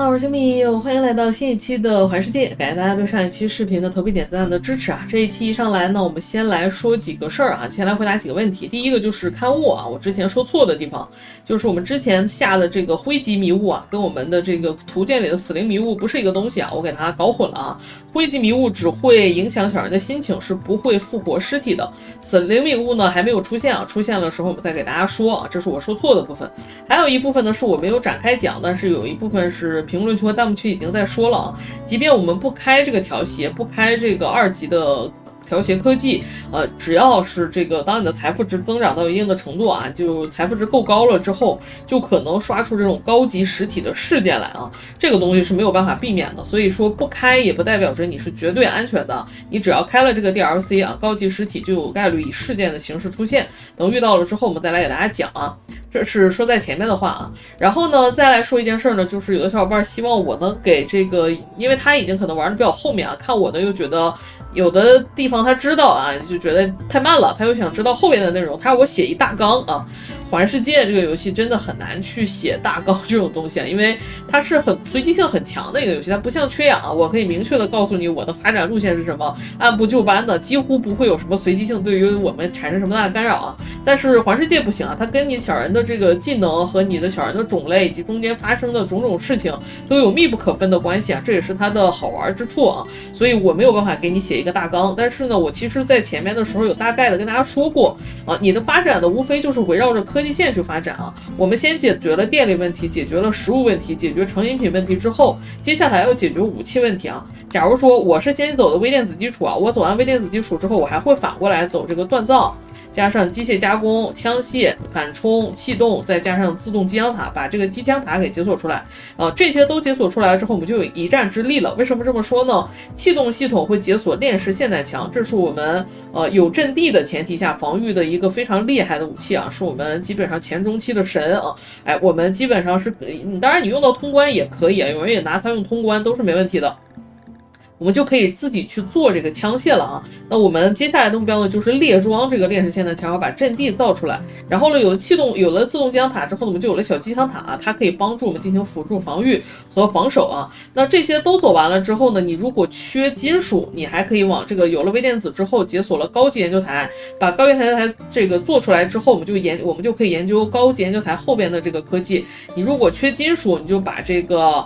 好，我是米友，欢迎来到新一期的环世界，感谢大家对上一期视频的投币点赞的支持啊！这一期一上来呢，我们先来说几个事儿啊，先来回答几个问题。第一个就是刊物啊，我之前说错的地方，就是我们之前下的这个灰级迷雾啊，跟我们的这个图鉴里的死灵迷雾不是一个东西啊，我给它搞混了啊。灰级迷雾只会影响小人的心情，是不会复活尸体的。死灵迷雾呢还没有出现啊，出现的时候我们再给大家说啊，这是我说错的部分。还有一部分呢是我没有展开讲，但是有一部分是评论区和弹幕区已经在说了啊。即便我们不开这个调鞋，不开这个2级的调鞋科技，只要是这个，当你的财富值增长到一定的程度啊，就财富值够高了之后，就可能刷出这种高级实体的事件来啊，这个东西是没有办法避免的，所以说不开也不代表着你是绝对安全的，你只要开了这个 DLC 啊，高级实体就有概率以事件的形式出现，等遇到了之后我们再来给大家讲啊。这是说在前面的话啊，然后呢，再来说一件事呢，就是有的小伙伴希望我能给这个，因为他已经可能玩的比较后面啊，看我呢又觉得有的地方他知道啊，就觉得太慢了，他又想知道后面的内容，他让我写一大纲啊。环世界这个游戏真的很难去写大纲这种东西啊，因为它是很随机性很强的一个游戏，它不像缺氧啊，我可以明确的告诉你我的发展路线是什么，按部就班的，几乎不会有什么随机性对于我们产生什么大的干扰啊。但是环世界不行啊，它跟你小人的这个技能和你的小人的种类以及中间发生的种种事情都有密不可分的关系啊，这也是它的好玩之处啊。所以我没有办法给你写一个大纲，但是呢，我其实在前面的时候有大概的跟大家说过啊，你的发展的无非就是围绕着科技线去发展啊。我们先解决了电力问题，解决了食物问题，解决成饮品问题之后，接下来要解决武器问题啊。假如说我是先走的微电子基础啊，我走完微电子基础之后，我还会反过来走这个锻造，加上机械加工、枪械、反冲、气动，再加上自动机枪塔，把这个机枪塔给解锁出来。这些都解锁出来了之后，我们就有一战之力了。为什么这么说呢？气动系统会解锁链式霰弹枪，这是我们有阵地的前提下防御的一个非常厉害的武器啊，是我们基本上前中期的神啊。我们基本上是，当然你用到通关也可以啊，有人也拿它用通关都是没问题的。我们就可以自己去做这个枪械了啊。那我们接下来的目标呢，就是列装这个链式霰弹枪，要把阵地造出来。然后呢，有了气动，有了自动机枪塔之后呢，我们就有了小机枪塔啊，它可以帮助我们进行辅助防御和防守啊。那这些都走完了之后呢，你如果缺金属，你还可以往这个有了微电子之后，解锁了高级研究台，把高级研究台这个做出来之后，我们就可以研究高级研究台后边的这个科技。你如果缺金属，你就把这个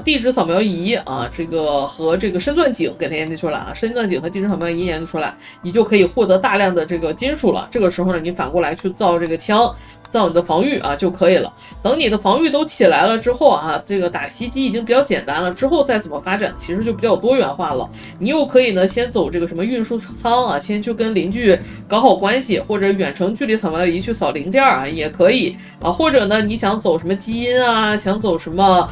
地质扫描仪啊，这个和这个深钻井给它研究出来啊，深钻井和地质扫描仪研究出来，你就可以获得大量的这个金属了。这个时候呢，你反过来去造这个枪，造你的防御啊就可以了。等你的防御都起来了之后啊，这个打袭击已经比较简单了，之后再怎么发展其实就比较多元化了。你又可以呢先走这个什么运输舱啊，先去跟邻居搞好关系，或者远程距离扫描仪去扫零件啊也可以啊，或者呢你想走什么基因啊，想走什么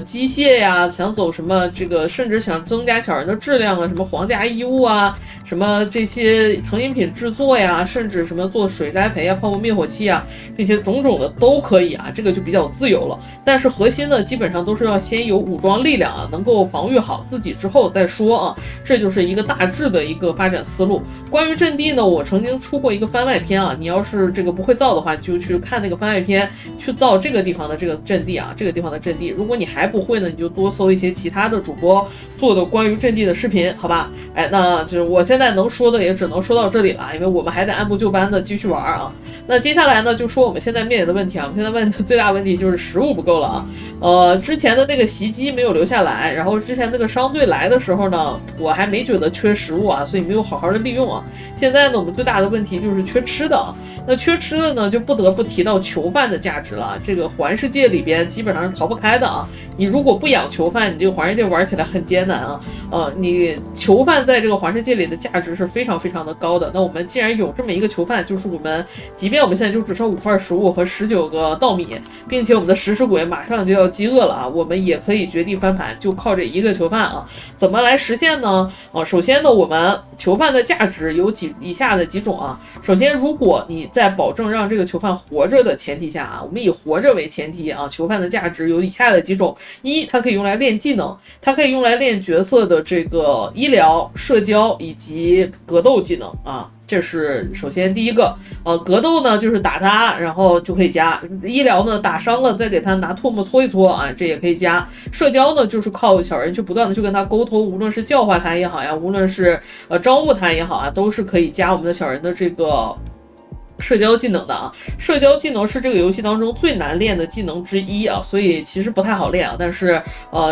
机械呀，想走什么这个，甚至想增加小人的质量啊，什么皇家衣物啊，什么这些成饮品制作呀，甚至什么做水栽培啊、泡沫灭火器啊，这些种种的都可以啊，这个就比较自由了。但是核心呢，基本上都是要先有武装力量啊，能够防御好自己之后再说啊，这就是一个大致的一个发展思路。关于阵地呢，我曾经出过一个番外篇啊，你要是这个不会造的话，就去看那个番外篇，去造这个地方的这个阵地啊，这个地方的阵地。如果你还不会呢，你就多搜一些其他的主播做的关于阵地的视频，好吧？那就是我现在能说的也只能说到这里了，因为我们还得按部就班的继续玩啊。那接下来呢，就说我们现在面临的问题啊，我们现在问的最大问题就是食物不够了啊。之前的那个袭击没有留下来，然后之前那个商队来的时候呢，我还没觉得缺食物啊，所以没有好好的利用啊。现在呢，我们最大的问题就是缺吃的啊。那缺吃的呢，就不得不提到囚犯的价值了。这个环世界里边基本上是逃不开的啊。你如果不养囚犯，你这个环世界玩起来很艰难啊。你囚犯在这个环世界里的价值是非常非常的高的。那我们既然有这么一个囚犯，就是我们，即便我们现在就只剩5份食物和19个稻米，并且我们的食尸鬼马上就要饥饿了啊，我们也可以绝地翻盘，就靠这一个囚犯啊。怎么来实现呢？首先呢，我们囚犯的价值有以下的几种啊。首先，如果你在保证让这个囚犯活着的前提下啊，我们以活着为前提啊，囚犯的价值有以下的几种：一，它可以用来练技能，它可以用来练角色的这个医疗、社交以及格斗技能啊。这是首先第一个。格斗呢就是打他，然后就可以加。医疗呢打伤了再给他拿唾沫搓一搓啊，这也可以加。社交呢就是靠小人去不断的去跟他沟通，无论是教化他也好呀，无论是招募他也好啊，都是可以加我们的小人的这个社交技能的啊。社交技能是这个游戏当中最难练的技能之一啊，所以其实不太好练啊。但是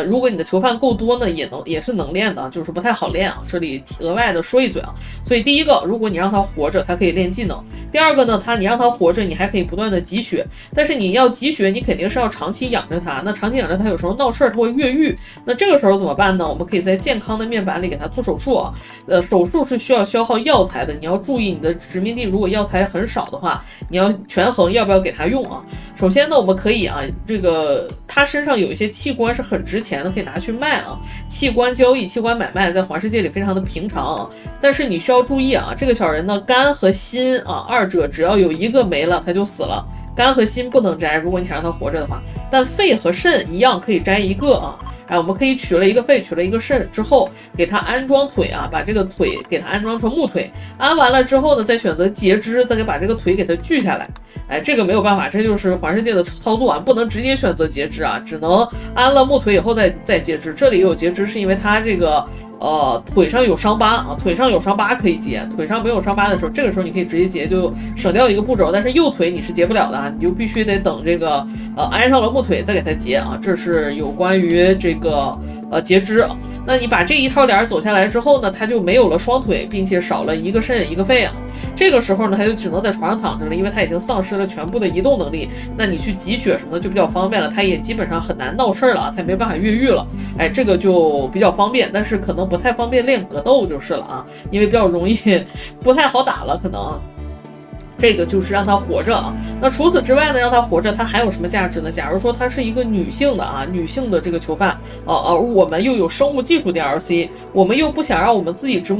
如果你的囚犯够多呢，也是能练的，就是不太好练啊。这里额外的说一嘴啊。所以第一个，如果你让他活着，他可以练技能。第二个呢，你让他活着，你还可以不断的积血。但是你要积血，你肯定是要长期养着他。那长期养着他，有时候闹事儿，他会越狱。那这个时候怎么办呢？我们可以在健康的面板里给他做手术啊。手术是需要消耗药材的，你要注意你的殖民地如果药材很少的话，你要权衡要不要给他用啊。首先呢，我们可以啊，这个他身上有一些器官是很值钱的，可以拿去卖啊。器官交易、器官买卖在环世界里非常的平常啊。但是你需要注意啊，这个小人呢，肝和心啊，二者只要有一个没了，他就死了。肝和心不能摘，如果你想让他活着的话，但肺和肾一样可以摘一个啊。我们可以取了一个肺，取了一个肾之后，给它安装腿啊，把这个腿给它安装成木腿。安完了之后呢，再选择截肢，再把这个腿给它锯下来。这个没有办法，这就是环世界的操作啊，不能直接选择截肢啊，只能安了木腿以后再截肢。这里有截肢是因为它这个腿上有伤疤啊，腿上有伤疤可以截，腿上没有伤疤的时候，这个时候你可以直接截，就省掉一个步骤。但是右腿你是截不了的啊，你就必须得等这个安上了木腿再给它截啊。这是有关于这个截肢。那你把这一套帘走下来之后呢，它就没有了双腿，并且少了一个肾一个肺啊。这个时候呢，他就只能在床上躺着了，因为他已经丧失了全部的移动能力。那你去集血什么的就比较方便了，他也基本上很难闹事儿了，他也没办法越狱了。这个就比较方便，但是可能不太方便练格斗就是了啊，因为比较容易不太好打了可能。这个就是让他活着啊。那除此之外呢，让他活着，他还有什么价值呢？假如说他是一个女性的啊，女性的这个囚犯，而我们又有生物技术 DLC， 我们又不想让我们自己殖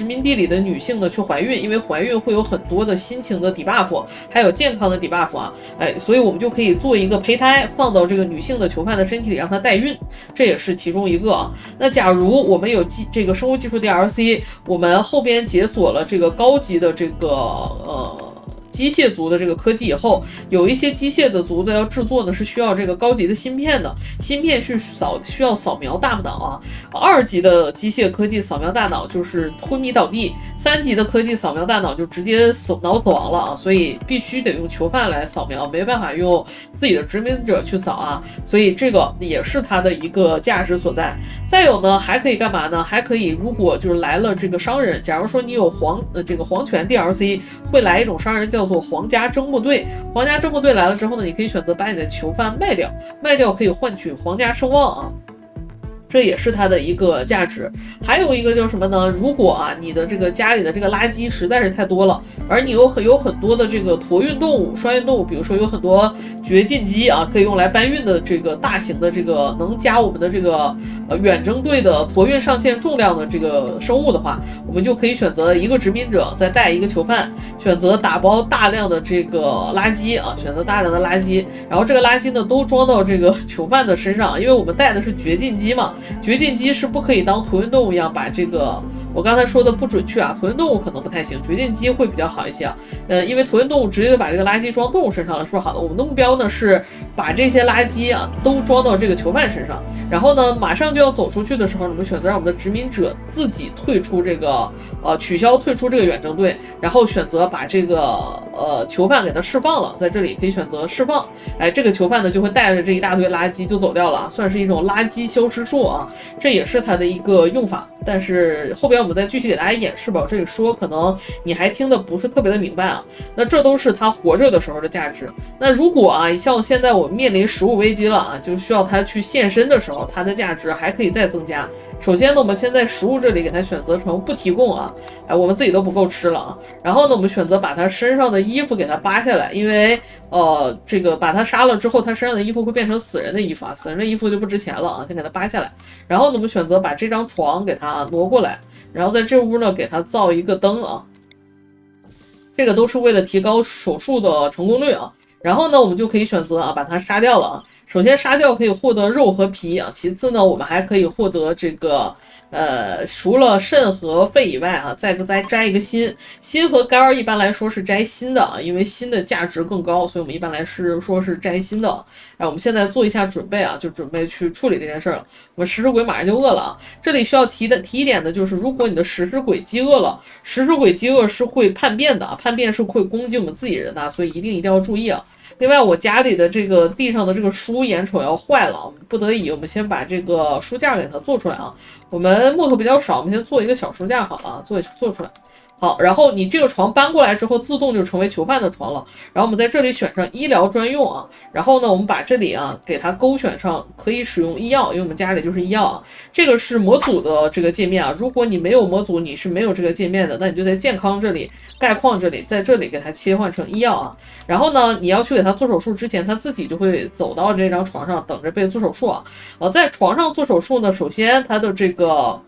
民地里的女性呢去怀孕，因为怀孕会有很多的心情的 debuff， 还有健康的 debuff 啊，所以我们就可以做一个胚胎放到这个女性的囚犯的身体里，让她代孕，这也是其中一个啊。那假如我们有这个生物技术 DLC， 我们后边解锁了这个高级的这个机械族的这个科技以后，有一些机械的族的要制作呢，是需要这个高级的芯片的，芯片需要扫描大脑啊。2级的机械科技扫描大脑就是昏迷倒地，3级的科技扫描大脑就直接脑死亡了啊，所以必须得用囚犯来扫描，没办法用自己的殖民者去扫啊，所以这个也是它的一个价值所在。再有呢，还可以干嘛呢？还可以，如果就是来了这个商人，假如说你有这个皇权 DLC， 会来一种商人叫做皇家征募队。皇家征募队来了之后呢，你可以选择把你的囚犯卖掉可以换取皇家声望啊。这也是它的一个价值。还有一个就是什么呢？如果啊你的这个家里的这个垃圾实在是太多了，而你有很多的这个驮运动物、双运动物，比如说有很多掘进机啊，可以用来搬运的这个大型的这个能加我们的这个远征队的驮运上限重量的这个生物的话，我们就可以选择一个殖民者再带一个囚犯，选择打包大量的这个垃圾啊，选择大量的垃圾，然后这个垃圾呢都装到这个囚犯的身上，因为我们带的是掘进机嘛。掘进机是不可以当驮运动物一样把这个，我刚才说的不准确啊，驮运动物可能不太行，掘进机会比较好一些啊。因为驮运动物直接把这个垃圾装动物身上了，是不是好的？我们的目标呢是把这些垃圾啊都装到这个囚犯身上，然后呢马上就要走出去的时候，我们选择让我们的殖民者自己退出这个取消退出这个远征队，然后选择把这个囚犯给他释放了，在这里可以选择释放，这个囚犯呢就会带着这一大堆垃圾就走掉了，算是一种垃圾消失术啊，这也是它的一个用法。但是后边我们再具体给大家演示吧，我这里说可能你还听得不是特别的明白啊。那这都是他活着的时候的价值。那如果啊像现在我们面临食物危机了啊，就需要他去现身的时候，它的价值还可以再增加。首先呢，我们先在食物这里给它选择成不提供啊，我们自己都不够吃了啊。然后呢，我们选择把他身上的衣服给他扒下来，因为这个把他杀了之后，他身上的衣服会变成死人的衣服啊，死人的衣服就不值钱了啊，先给他扒下来。然后呢，我们选择把这张床给他挪过来，然后在这屋呢给他造一个灯啊，这个都是为了提高手术的成功率啊。然后呢，我们就可以选择啊把他杀掉了啊。首先杀掉可以获得肉和皮啊，其次呢，我们还可以获得这个除了肾和肺以外啊，再摘一个心。心和肝儿一般来说是摘心的啊，因为心的价值更高，所以我们一般来说是摘心的。我们现在做一下准备啊，就准备去处理这件事了。我们食尸鬼马上就饿了啊。这里需要提一点的就是，如果你的食尸鬼饥饿了，食尸鬼饥饿是会叛变的啊，叛变是会攻击我们自己人的，所以一定要注意啊。另外，我家里的这个地上的这个书眼瞅要坏了，不得已我们先把这个书架给它做出来啊。我们木头比较少，我们先做一个小书架好了啊，做出来。好，然后你这个床搬过来之后，自动就成为囚犯的床了。然后我们在这里选上医疗专用啊，然后呢，我们把这里啊给它勾选上可以使用医药，因为我们家里就是医药啊。这个是模组的这个界面啊，如果你没有模组，你是没有这个界面的，那你就在健康这里、概况这里，在这里给它切换成医药啊。然后呢，你要去给它做手术之前，它自己就会走到这张床上等着被做手术啊。在床上做手术呢，首先它的这个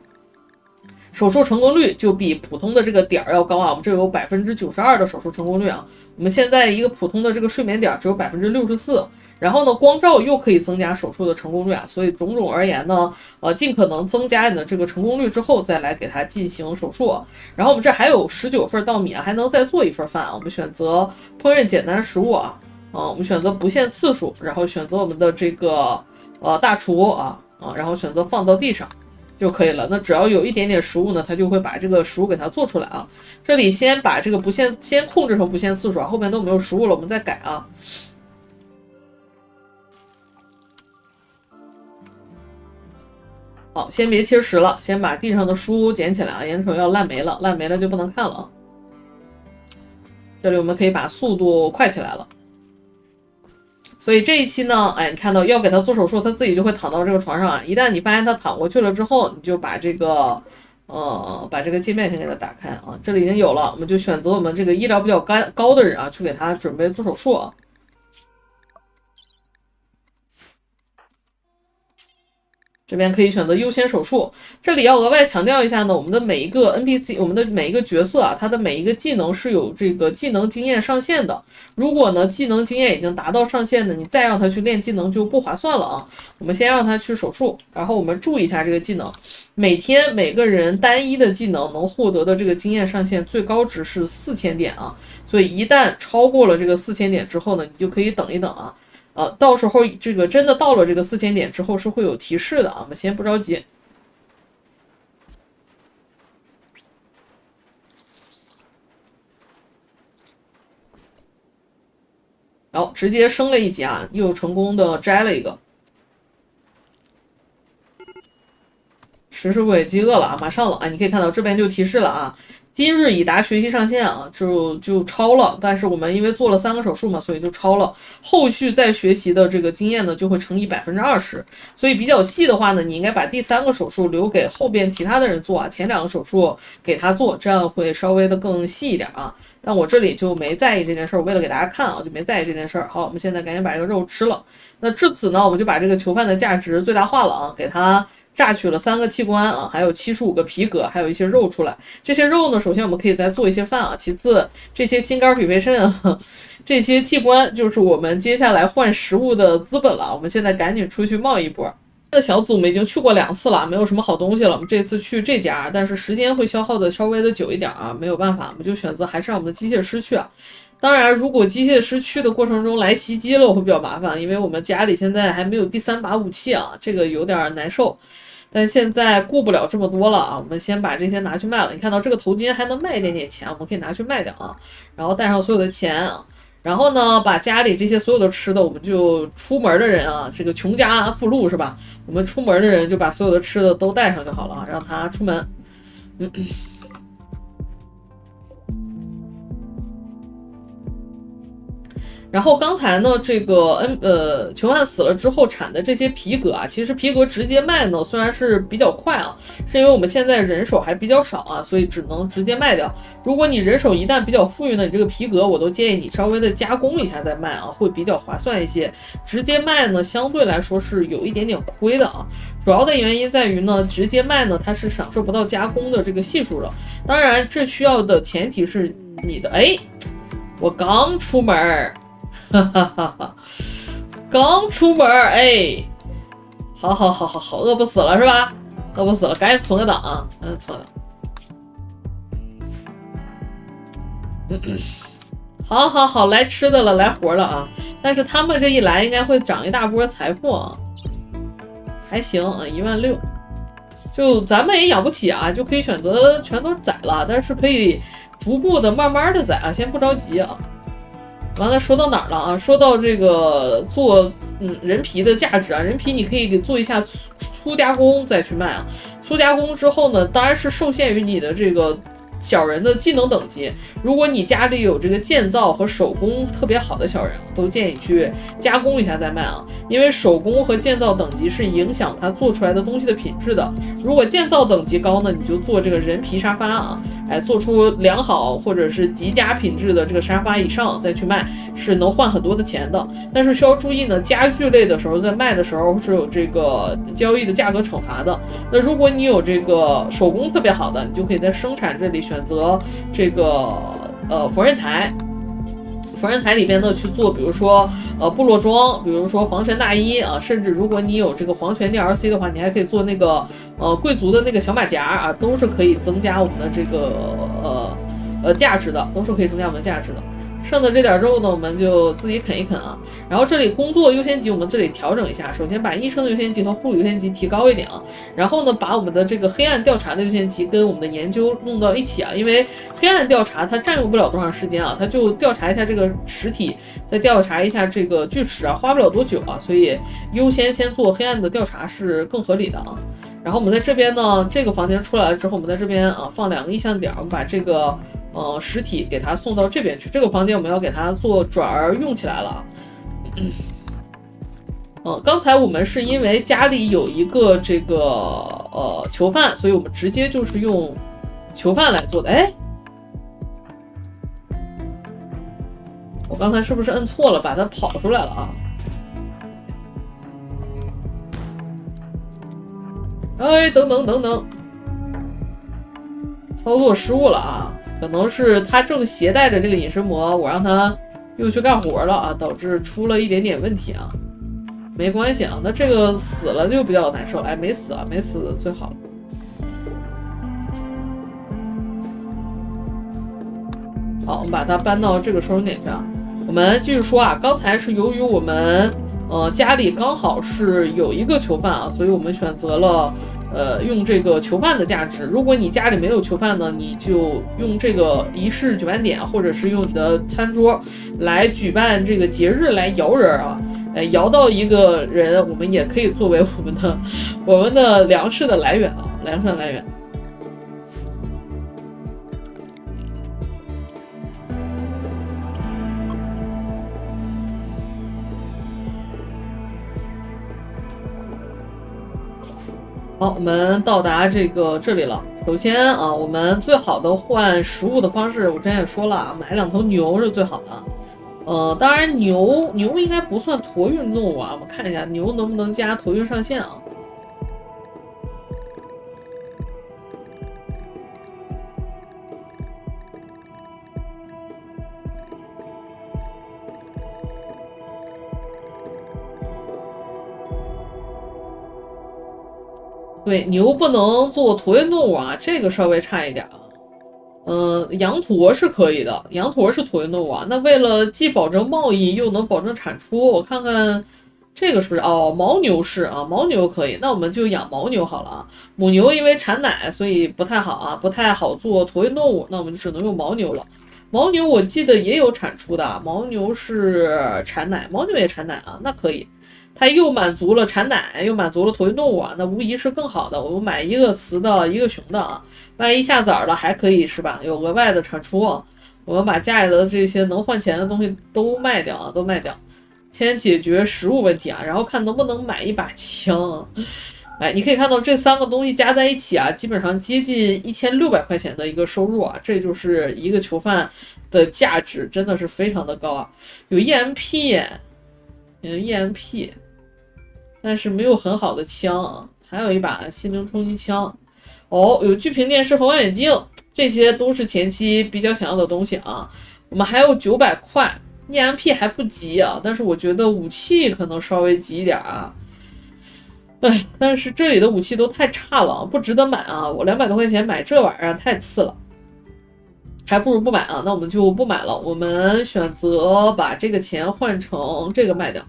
手术成功率就比普通的这个点儿要高啊，我们这有92%的手术成功率啊。我们现在一个普通的这个睡眠点只有64%，然后呢，光照又可以增加手术的成功率啊。所以种种而言呢，尽可能增加你的这个成功率之后，再来给它进行手术。然后我们这还有19份稻米啊，还能再做一份饭啊。我们选择烹饪简单食物啊，我们选择不限次数，然后选择我们的这个大厨啊，然后选择放到地上就可以了。那只要有一点点食物呢，它就会把这个食物给它做出来啊。这里先把这个先控制成不限次数啊，后面都没有食物了，我们再改啊。好，先别切实了，先把地上的书捡起来啊，眼瞅要烂没了，烂没了就不能看了啊。这里我们可以把速度快起来了。所以这一期呢，你看到要给他做手术，他自己就会躺到这个床上啊。一旦你发现他躺过去了之后，你就把这个界面先给他打开啊。这里已经有了，我们就选择我们这个医疗比较高的人啊，去给他准备做手术啊。这边可以选择优先手术。这里要额外强调一下呢，我们的每一个 NPC， 我们的每一个角色啊，它的每一个技能是有这个技能经验上限的。如果呢技能经验已经达到上限的，你再让他去练技能就不划算了啊。我们先让他去手术，然后我们注意一下这个技能，每天每个人单一的技能能获得的这个经验上限最高值是4000点啊。所以一旦超过了这个4000点之后呢，你就可以等一等啊。到时候这个真的到了这个4000点之后是会有提示的啊，我们先不着急。然后直接升了一级啊，又成功的摘了一个。食尸鬼饥饿了啊，马上了啊，你可以看到这边就提示了啊。今日已达学习上限啊，就超了，但是我们因为做了3个手术嘛，所以就超了。后续再学习的这个经验呢，就会乘以20%。所以比较细的话呢，你应该把第3个手术留给后边其他的人做啊，前2个手术给他做，这样会稍微的更细一点啊。但我这里就没在意这件事儿，为了给大家看啊，就没在意这件事儿。好，我们现在赶紧把这个肉吃了。那至此呢，我们就把这个囚犯的价值最大化了啊，给他榨取了3个器官啊，还有75个皮革，还有一些肉出来。这些肉呢，首先我们可以再做一些饭啊，其次这些心肝脾肺肾啊，这些器官就是我们接下来换食物的资本了。我们现在赶紧出去贸易一波。这个小组我们已经去过2次了，没有什么好东西了。我们这次去这家，但是时间会消耗的稍微的久一点啊，没有办法，我们就选择还是让我们的机械师去啊。当然，如果机械师去的过程中来袭击了，我会比较麻烦，因为我们家里现在还没有第3把武器啊，这个有点难受。但现在顾不了这么多了啊，我们先把这些拿去卖了。你看到这个头巾还能卖一点点钱，我们可以拿去卖掉啊，然后带上所有的钱啊，然后呢，把家里这些所有的吃的，我们就出门的人啊，这个穷家富路是吧？我们出门的人就把所有的吃的都带上就好了啊，让他出门。然后刚才呢，这个囚犯死了之后产的这些皮革啊，其实皮革直接卖呢，虽然是比较快啊，是因为我们现在人手还比较少啊，所以只能直接卖掉。如果你人手一旦比较富裕呢，你这个皮革我都建议你稍微的加工一下再卖啊，会比较划算一些。直接卖呢，相对来说是有一点点亏的啊。主要的原因在于呢，直接卖呢，它是享受不到加工的这个系数了。当然，这需要的前提是你的，我刚出门。刚出门，哎，好，饿不死了是吧？饿不死了，赶紧存个档啊！存了。好，来吃的了，来活了啊！但是他们这一来，应该会涨一大波财富啊，还行啊，16000。就咱们也养不起啊，就可以选择全都宰了，但是可以逐步的、慢慢的宰啊，先不着急啊。刚才说到哪儿了啊？说到这个做人皮的价值啊，人皮你可以给做一下粗加工再去卖啊。粗加工之后呢，当然是受限于你的这个小人的技能等级。如果你家里有这个建造和手工特别好的小人啊，都建议去加工一下再卖啊，因为手工和建造等级是影响它做出来的东西的品质的。如果建造等级高呢，你就做这个人皮沙发啊，做出良好或者是极佳品质的这个沙发以上再去卖，是能换很多的钱的。但是需要注意呢，家具类的时候在卖的时候是有这个交易的价格惩罚的。那如果你有这个手工特别好的，你就可以在生产这里选择这个缝纫台。缝纫台里边呢去做，比如说部落装，比如说黄泉大衣啊，甚至如果你有这个黄泉 DLC 的话，你还可以做那个贵族的那个小马甲啊，都是可以增加我们的这个价值的，都是可以增加我们的价值的。剩的这点肉呢，我们就自己啃一啃啊。然后这里工作优先级我们这里调整一下，首先把医生的优先级和护理优先级提高一点啊。然后呢，把我们的这个黑暗调查的优先级跟我们的研究弄到一起啊，因为黑暗调查它占用不了多长时间啊，它就调查一下这个实体，再调查一下这个锯齿啊，花不了多久啊，所以优先做黑暗的调查是更合理的啊。然后我们在这边呢，这个房间出来了之后，我们在这边啊放2个意向点，我们把这个实体给它送到这边去。这个房间我们要给它做转而用起来了。刚才我们是因为家里有一个这个囚犯，所以我们直接就是用囚犯来做的。哎，我刚才是不是摁错了，把它跑出来了啊？哎，等，操作失误了啊！可能是他正携带着这个隐身魔，我让他又去干活了啊，导致出了一点点问题啊。没关系啊，那这个死了就比较难受。哎，没死啊，没死最好了。好，我们把它搬到这个收容点去啊。我们继续说啊，刚才是由于我们家里刚好是有一个囚犯啊，所以我们选择了用这个囚犯的价值。如果你家里没有囚犯呢，你就用这个仪式举办点，或者是用你的餐桌来举办这个节日来摇人啊。摇到一个人，我们也可以作为我们的粮食的来源啊，粮食的来源。好，我们到达这里了。首先啊，我们最好的换食物的方式，我之前也说了啊，买2头牛是最好的。当然牛应该不算驮运动物啊，我看一下牛能不能加驮运上限啊。对，牛不能做驮运动物啊，这个稍微差一点啊。羊驼是可以的，羊驼是驮运动物啊。那为了既保证贸易又能保证产出，我看看这个是不是牦牛是啊，牦牛可以，那我们就养牦牛好了啊。母牛因为产奶，所以不太好啊，不太好做驮运动物，那我们就只能用牦牛了。牦牛我记得也有产出的，牦牛是产奶，牦牛也产奶啊，那可以。它又满足了产奶，又满足了驮运动物啊，那无疑是更好的。我们买一个雌的，一个雄的啊，万一下崽了还可以是吧？有额外的产出啊。我们把家里的这些能换钱的东西都卖掉啊，都卖掉，先解决食物问题啊，然后看能不能买一把枪。哎，你可以看到这3个东西加在一起啊，基本上接近1600块钱的一个收入啊，这就是一个囚犯的价值，真的是非常的高啊。有 EMP， 但是没有很好的枪啊，还有一把心灵冲击枪。有巨屏电视和望远镜，这些都是前期比较想要的东西啊。我们还有900块 EMP 还不急啊，但是我觉得武器可能稍微急一点啊。哎，但是这里的武器都太差了，不值得买啊！我200多块钱买这玩意儿太次了，还不如不买啊。那我们就不买了，我们选择把这个钱换成这个卖掉。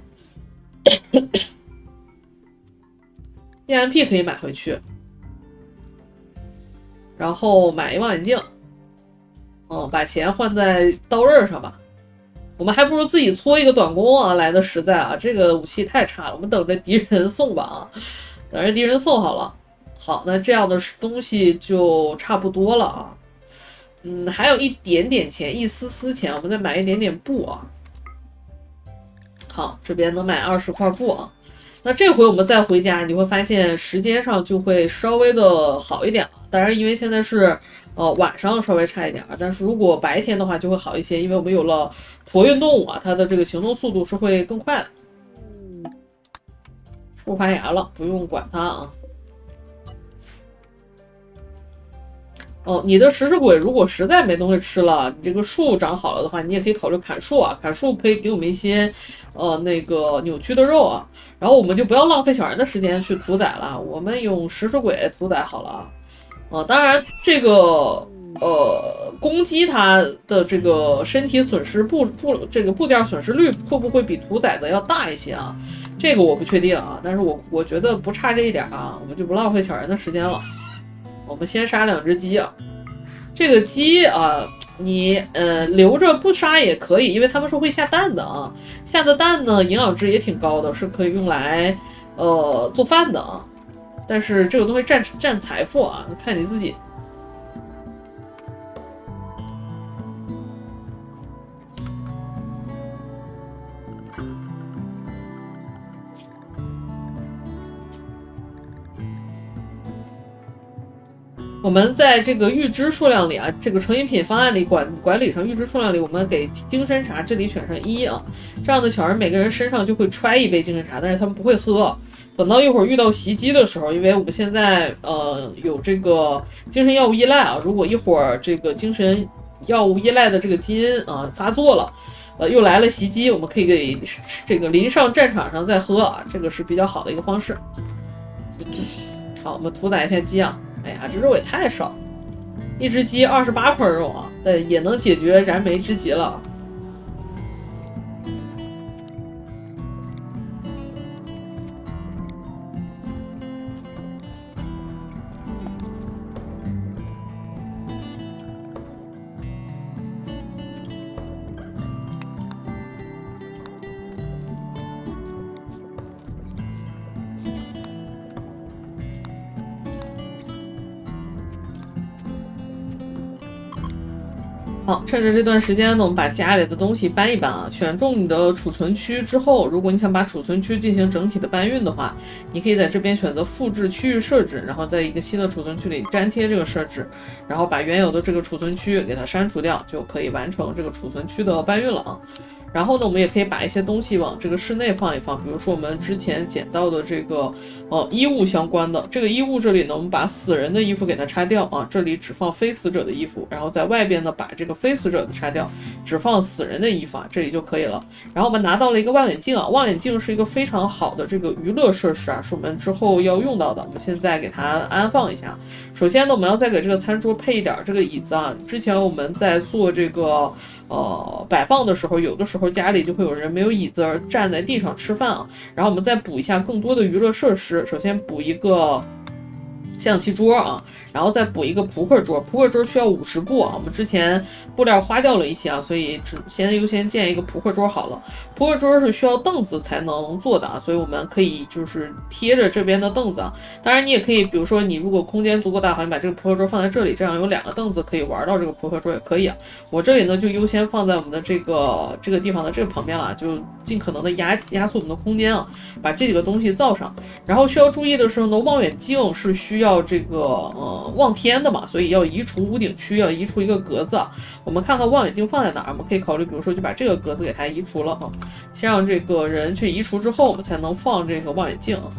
EMP 可以买回去，然后买一望远镜，把钱换在刀刃上吧。我们还不如自己搓一个短弓啊来的实在啊！这个武器太差了，我们等着敌人送吧啊，等着敌人送好了。好，那这样的东西就差不多了啊。还有一点点钱，一丝丝钱，我们再买一点点布啊。好，这边能买20块布啊。那这回我们再回家，你会发现时间上就会稍微的好一点了。当然，因为现在是晚上稍微差一点，但是如果白天的话就会好一些，因为我们有了驼运动物啊，它的这个行动速度是会更快的。树发芽了，不用管它啊。你的食尸鬼如果实在没东西吃了，你这个树长好了的话，你也可以考虑砍树啊。砍树可以给我们一些那个扭曲的肉啊。然后我们就不要浪费小人的时间去屠宰了，我们用食尸鬼屠宰好了啊。当然这个攻击它的这个身体损失这个部件损失率会不会比屠宰的要大一些啊？这个我不确定啊，但是我觉得不差这一点啊，我们就不浪费小人的时间了。我们先杀2只鸡啊，这个鸡啊，你留着不杀也可以，因为他们是会下蛋的啊，下的蛋呢营养值也挺高的，是可以用来做饭的啊。但是这个东西占财富啊，看你自己。我们在这个预支数量里啊，这个成瘾品方案里管理上预支数量里，我们给精神茶这里选上1啊，这样的小人每个人身上就会揣1杯精神茶，但是他们不会喝。等到一会儿遇到袭击的时候，因为我们现在有这个精神药物依赖啊，如果一会儿这个精神药物依赖的这个基因啊发作了，又来了袭击，我们可以给这个临上战场上再喝啊，这个是比较好的一个方式。好，我们屠宰一下鸡啊。哎呀，这肉也太少，一只鸡28块肉啊，也能解决燃眉之急了。好，趁着这段时间呢，我们把家里的东西搬一搬啊。选中你的储存区之后，如果你想把储存区进行整体的搬运的话，你可以在这边选择复制区域设置，然后在一个新的储存区里粘贴这个设置，然后把原有的这个储存区给它删除掉，就可以完成这个储存区的搬运了啊。然后呢，我们也可以把一些东西往这个室内放一放，比如说我们之前捡到的这个衣物相关的这个衣物，这里呢我们把死人的衣服给它拆掉啊，这里只放非死者的衣服，然后在外边呢把这个非死者的拆掉，只放死人的衣服啊，这里就可以了。然后我们拿到了一个望远镜啊，望远镜是一个非常好的这个娱乐设施啊，是我们之后要用到的，我们现在给它安放一下。首先呢，我们要再给这个餐桌配一点这个椅子啊，之前我们在做这个摆放的时候，有的时候家里就会有人没有椅子而站在地上吃饭啊，然后我们再补一下更多的娱乐设施，首先补一个象棋桌啊，然后再补一个扑克桌，扑克桌需要50布啊，我们之前布料花掉了一些啊，所以先优先建一个扑克桌好了。扑克桌是需要凳子才能做的啊，所以我们可以就是贴着这边的凳子啊。当然你也可以，比如说你如果空间足够大的话，你把这个扑克桌放在这里，这样有2个凳子可以玩到这个扑克桌也可以啊。我这里呢就优先放在我们的这个地方的这个旁边了，就尽可能的压缩我们的空间啊，把这几个东西造上。然后需要注意的是呢，望远镜是需要这个望天的嘛，所以要移除屋顶区，要移除一个格子啊。我们看看望远镜放在哪儿，我们可以考虑，比如说就把这个格子给它移除了啊。先让这个人去移除之后，我们才能放这个望远镜啊。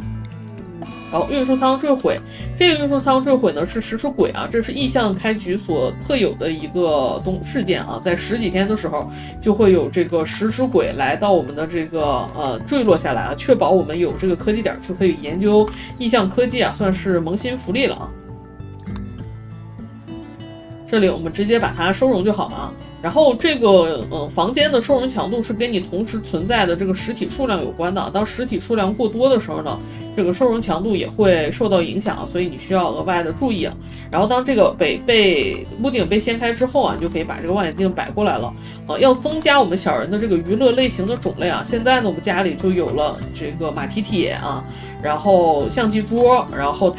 然后运输舱坠毁，这个运输舱坠毁呢是食尸鬼啊，这是意象开局所特有的一个事件啊，在10几天的时候就会有这个食尸鬼来到我们的这个坠落下来啊，确保我们有这个科技点去可以研究意象科技啊，算是萌新福利了啊。这里我们直接把它收容就好了啊。然后这个房间的收容强度是跟你同时存在的这个实体数量有关的，当实体数量过多的时候呢，这个收容强度也会受到影响，所以你需要额外的注意啊。然后当这个屋顶被掀开之后啊，你就可以把这个望远镜摆过来了要增加我们小人的这个娱乐类型的种类啊。现在呢，我们家里就有了这个马蹄铁啊，然后相机桌，然后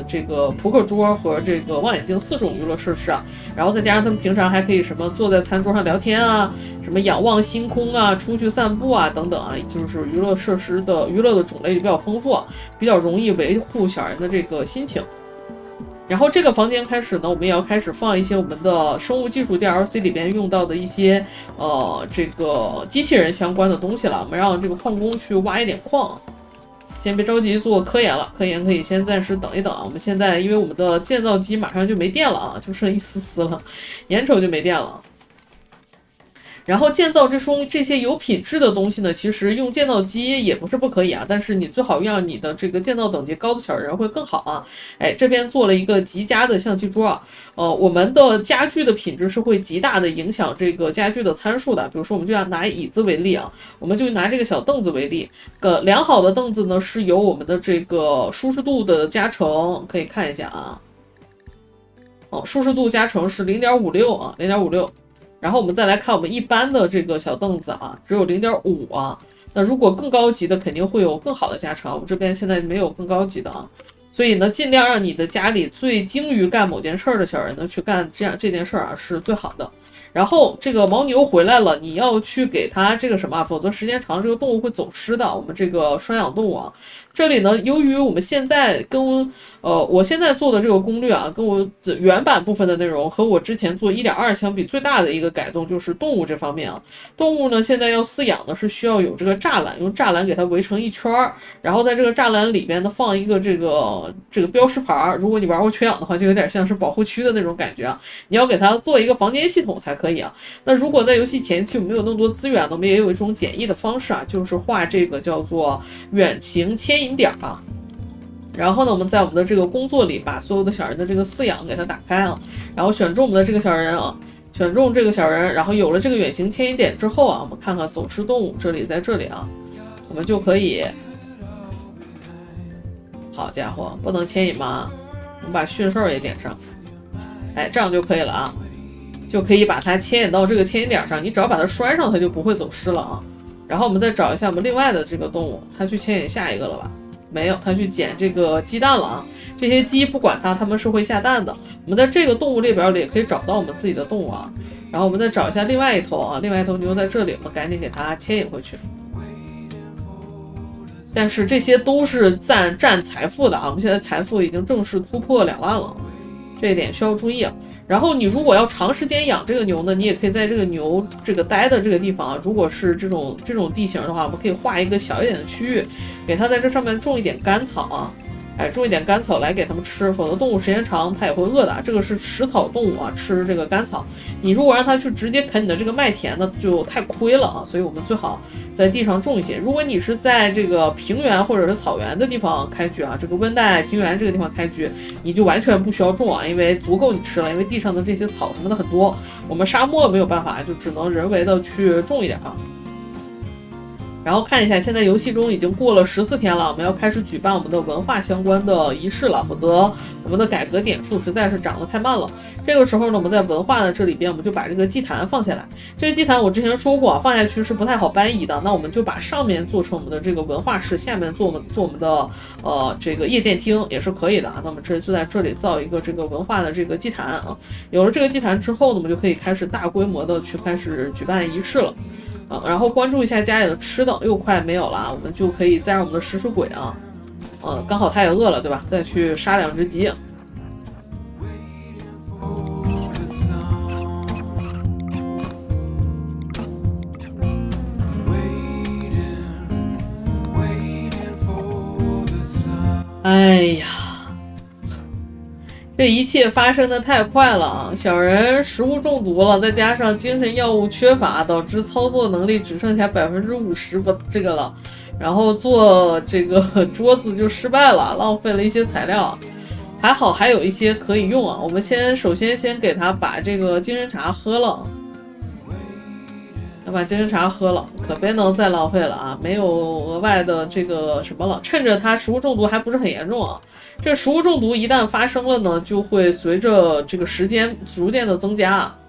这个扑克桌和这个望远镜4种娱乐设施啊。然后再加上他们平常还可以什么坐在餐桌上聊天啊，什么仰望星空啊，出去散步啊等等啊，就是娱乐设施的娱乐的种类就比较丰富啊，比较容易维护小人的这个心情。然后这个房间开始呢，我们也要开始放一些我们的生物技术 DLC 里边用到的一些这个机器人相关的东西了。我们让这个矿工去挖一点矿。先别着急做科研了，科研可以先暂时等一等啊。我们现在因为我们的建造机马上就没电了啊，就剩一丝丝了，眼瞅就没电了。然后建造这些有品质的东西呢，其实用建造机也不是不可以啊，但是你最好让你的这个建造等级高的小人会更好啊。这边做了一个极佳的相机桌啊，我们的家具的品质是会极大的影响这个家具的参数的。比如说，我们就要拿椅子为例啊，我们就拿这个小凳子为例，良好的凳子呢是有我们的这个舒适度的加成，可以看一下啊，舒适度加成是0.56啊，0.56。然后我们再来看我们一般的这个小凳子啊，只有0.5啊。那如果更高级的肯定会有更好的加成，我这边现在没有更高级的啊。所以呢，尽量让你的家里最精于干某件事儿的小人呢去干这件事儿啊，是最好的。然后这个牦牛回来了，你要去给它这个什么，否则时间长这个动物会走失的。我们这个拴养动物啊，这里呢，由于我们现在跟我现在做的这个攻略啊，跟我原版部分的内容和我之前做1.2相比，最大的一个改动就是动物这方面啊。动物呢，现在要饲养的是需要有这个栅栏，用栅栏给它围成一圈，然后在这个栅栏里边呢放一个这个标识牌。如果你玩过缺氧的话，就有点像是保护区的那种感觉啊。你要给它做一个房间系统才可以啊。那如果在游戏前期我们没有那么多资源呢，我们也有一种简易的方式啊，就是画这个叫做远行牵引点啊。然后呢，我们在我们的这个工作里把所有的小人的这个饲养给它打开啊，然后选中我们的这个小人啊，选中这个小人，然后有了这个远行牵引点之后啊，我们看看走失动物这里，在这里啊，我们就可以，好家伙，不能牵引吗？我们把驯兽也点上，这样就可以了啊，就可以把它牵引到这个牵引点上，你只要把它拴上，它就不会走失了啊。然后我们再找一下我们另外的这个动物，它去牵引下一个了吧？没有，它去捡这个鸡蛋了啊！这些鸡不管它们是会下蛋的。我们在这个动物列表里也可以找到我们自己的动物啊。然后我们再找一下另外一头啊，另外一头牛在这里，我们赶紧给它牵引回去。但是这些都是占财富的啊，我们现在财富已经正式突破2万了，这一点需要注意啊。然后你如果要长时间养这个牛呢，你也可以在这个牛这个待的这个地方啊，如果是这种地形的话，我们可以画一个小一点的区域，给它在这上面种一点干草啊，种一点干草来给它们吃，否则动物时间长它也会饿的。这个是食草动物啊，吃这个干草。你如果让它去直接啃你的这个麦田呢，就太亏了啊。所以我们最好在地上种一些。如果你是在这个平原或者是草原的地方开局啊，这个温带平原这个地方开局，你就完全不需要种啊，因为足够你吃了，因为地上的这些草什么的很多。我们沙漠没有办法，就只能人为的去种一点啊。然后看一下，现在游戏中已经过了14天了，我们要开始举办我们的文化相关的仪式了，否则我们的改革点数实在是涨得太慢了。这个时候呢，我们在文化的这里边，我们就把这个祭坛放下来。这个祭坛我之前说过，放下去是不太好搬移的，那我们就把上面做成我们的这个文化室，下面做我们的这个夜间厅也是可以的啊。那么就在这里造一个这个文化的这个祭坛啊。有了这个祭坛之后呢，我们就可以开始大规模的去开始举办仪式了。然后关注一下家里的吃的，又快没有了，我们就可以再让我们的食尸鬼啊，刚好他也饿了，对吧？再去杀2只鸡。呀，这一切发生的太快了啊！小人食物中毒了，再加上精神药物缺乏，导致操作能力只剩下50%不这个了。然后做这个桌子就失败了，浪费了一些材料。还好还有一些可以用啊。我们首先给他把这个精神茶喝了，把精神茶喝了，可别能再浪费了啊！没有额外的这个什么了，趁着他食物中毒还不是很严重啊。这食物中毒一旦发生了呢，就会随着这个时间逐渐的增加啊。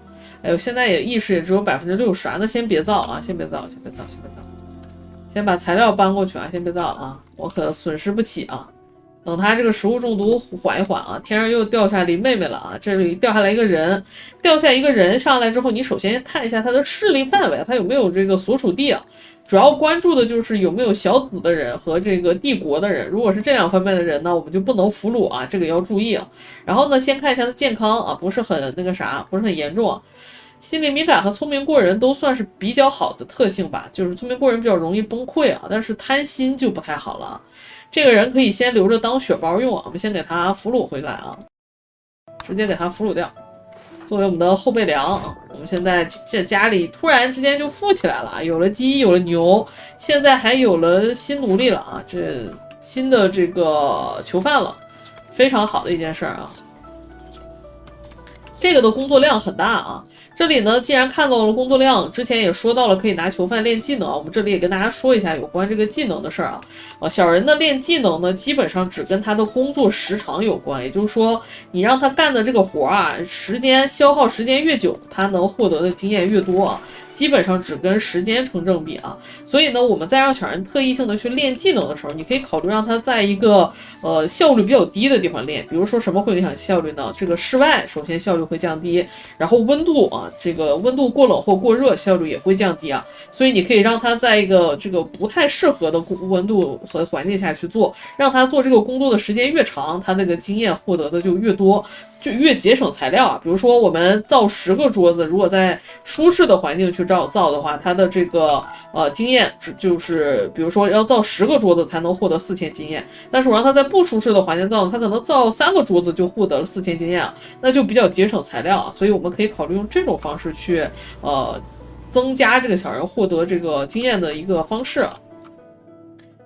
哎呦，现在意识也只有60%啊，那先别造啊，先别造，先把材料搬过去啊，先别造啊，我可损失不起啊。等他这个食物中毒缓一缓啊，天上又掉下林妹妹了啊，这里掉下来一个人，上来之后，你首先看一下他的势力范围，他有没有这个所属地啊。主要关注的就是有没有小子的人和这个帝国的人，如果是这两方面的人呢，我们就不能俘虏啊，这个要注意啊。然后呢，先看一下他健康啊，不是很不是很严重啊。心理敏感和聪明过人都算是比较好的特性吧，就是聪明过人比较容易崩溃啊，但是贪心就不太好了。这个人可以先留着当血包用啊，我们先给他俘虏回来啊，直接给他俘虏掉，作为我们的后备粮啊。我们现在这家里突然之间就富起来了，有了鸡，有了牛，现在还有了新奴隶了啊，这新的这个囚犯了，非常好的一件事啊。这个的工作量很大啊。这里呢，既然看到了工作量，之前也说到了可以拿囚犯练技能，我们这里也跟大家说一下有关这个技能的事儿啊。小人的练技能呢，基本上只跟他的工作时长有关，也就是说，你让他干的这个活啊，消耗时间越久，他能获得的经验越多啊。基本上只跟时间成正比啊。所以呢，我们在让小人特异性的去练技能的时候，你可以考虑让他在一个效率比较低的地方练，比如说什么会影响效率呢？这个室外首先效率会降低，然后温度啊，这个温度过冷或过热效率也会降低啊。所以你可以让他在一个这个不太适合的温度和环境下去做，让他做这个工作的时间越长，他那个经验获得的就越多，就越节省材料啊。比如说我们造10个桌子，如果在舒适的环境去造的话，它的这个经验就是比如说要造10个桌子才能获得4000经验，但是我让他在不舒适的环境造，他可能造3个桌子就获得了4000经验，那就比较节省材料啊。所以我们可以考虑用这种方式去增加这个小人获得这个经验的一个方式啊。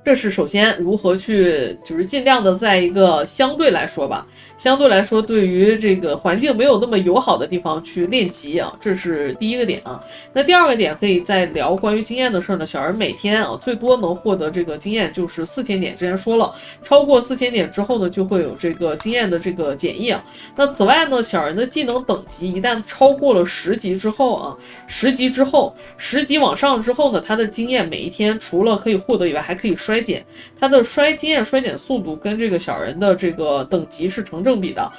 这是首先如何去，就是尽量的在一个相对来说对于这个环境没有那么友好的地方去练级啊，这是第一个点啊。那第二个点可以再聊关于经验的事呢。小人每天啊最多能获得这个经验就是4000点，之前说了，超过4000点之后呢，就会有这个经验的这个减益啊。那此外呢，小人的技能等级一旦超过了10级之后啊，10级往上之后呢，他的经验每一天除了可以获得以外，还可以衰减，它的经验衰减速度跟这个小人的这个等级是成正比的，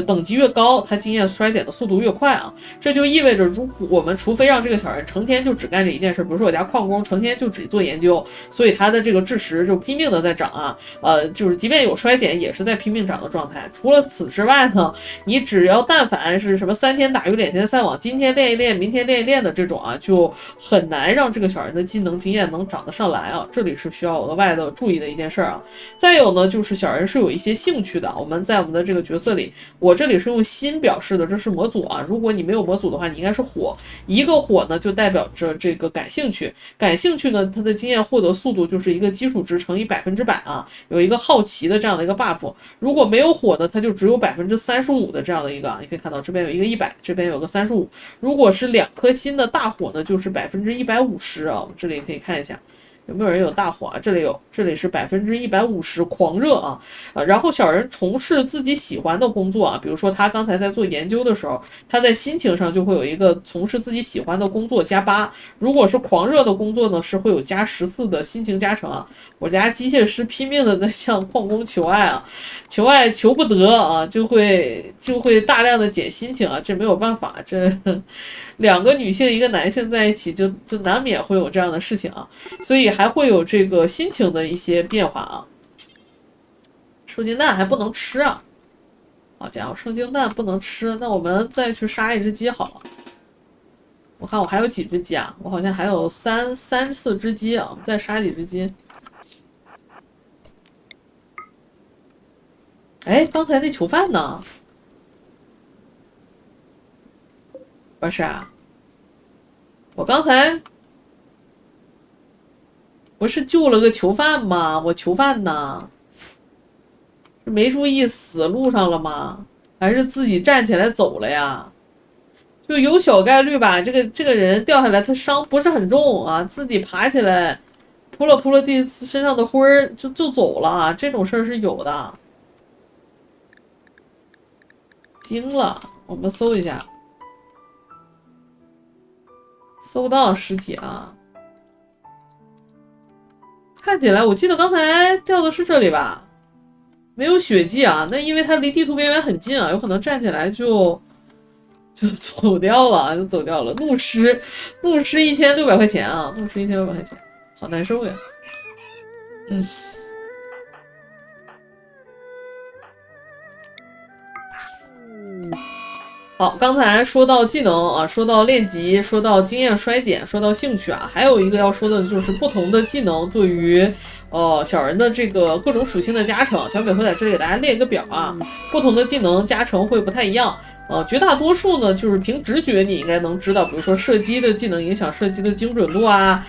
等级越高，它经验衰减的速度越快啊。这就意味着，我们除非让这个小人成天就只干这一件事，比如说我家矿工成天就只做研究，所以他的这个智识就拼命的在涨啊，就是即便有衰减，也是在拼命涨的状态。除了此之外呢，你只要但凡是什么3天打鱼2天晒网，今天练一练，明天练一练的这种啊，就很难让这个小人的技能经验能涨得上来啊。这里是需要额外的注意的一件事啊。再有呢，就是小人是有一些兴趣的，我们在我们的这个角色里，我这里是用心表示的，这是模组啊。如果你没有模组的话，你应该是火，一个火呢就代表着这个感兴趣呢，它的经验获得速度就是一个基础值乘以100%啊，有一个好奇的这样的一个 buff。如果没有火呢，它就只有35%的这样的一个，你可以看到这边有一个100，这边有个35。如果是2颗星的大火呢，就是150%啊。我们这里可以看一下。有没有人有大火啊？这里有，这里是150%狂热啊！然后小人从事自己喜欢的工作啊，比如说他刚才在做研究的时候，他在心情上就会有一个从事自己喜欢的工作+8。如果是狂热的工作呢，是会有+14的心情加成啊。我家机械师拼命的在向矿工求爱啊，求爱求不得啊，就会大量的减心情啊，这没有办法，这2个女性1个男性在一起就难免会有这样的事情啊，所以还会有这个心情的一些变化啊。受精蛋还不能吃啊，好家伙，受精蛋不能吃，那我们再去杀一只鸡好了。我看我还有几只鸡啊，我好像还有3、4只鸡啊，再杀几只鸡。哎，刚才那囚犯呢？不是啊，我刚才不是救了个囚犯吗？我囚犯呢？没注意死路上了吗？还是自己站起来走了呀？就有小概率吧，这个人掉下来，他伤不是很重啊，自己爬起来，扑了地身上的灰儿就走了啊，这种事儿是有的。惊了，我们搜一下，搜不到尸体啊。看起来我记得刚才掉的是这里吧，没有血迹啊，那因为它离地图边缘很近啊，有可能站起来就走掉了，就走掉了。怒吃，怒吃1600块钱啊，怒吃1600块钱，好难受呀。嗯，好，刚才说到技能啊，说到练级，说到经验衰减，说到兴趣啊，还有一个要说的就是不同的技能对于小人的这个各种属性的加成。小美会在这里给大家列一个表啊，不同的技能加成会不太一样。绝大多数呢，就是凭直觉你应该能知道，比如说射击的技能影响射击的精准度啊，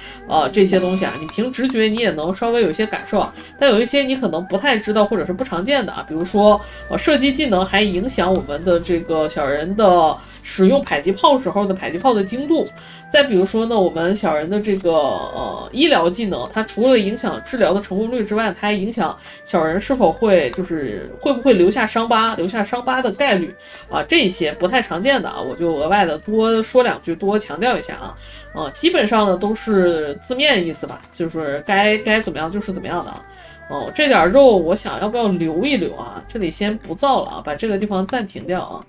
这些东西啊，你凭直觉你也能稍微有一些感受啊。但有一些你可能不太知道或者是不常见的啊，比如说射击技能还影响我们的这个小人的使用迫击炮时候的迫击炮的精度。再比如说呢，我们小人的这个医疗技能，它除了影响治疗的成功率之外，它还影响小人是否会会不会留下伤疤，留下伤疤的概率啊，这些不太常见的啊，我就额外的多说两句，多强调一下啊。基本上呢都是字面意思吧，就是该怎么样就是怎么样的啊。这点肉我想要不要留一留啊？这里先不造了啊，把这个地方暂停掉啊。